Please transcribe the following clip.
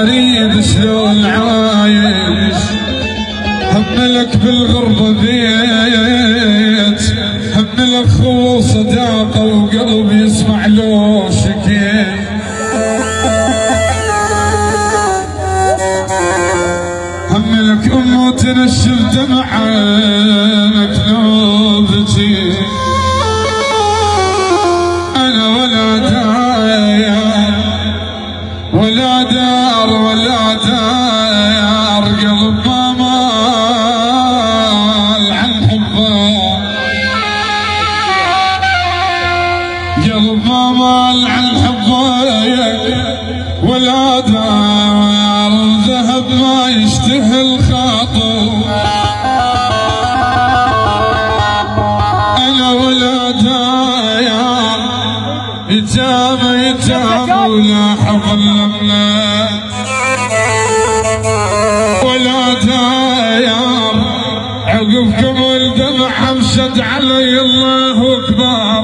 اريد شلون عايش، هملك بالغربة بيت، هملك خو صداقة وقلبي يسمع لو شكيت. هملك أمه تنشف دمعك لو بجي، أنا ولا داير ولا دار ولا داير، قلب ما مال عن حبه، قلب ما مال عن حبه، ولا دار ذهب ما يشتهي الخاطر، أنا ولا داير يتام ولا حظلمنا، ولا داير عقبكم الدمع مشد علي الله أكبر،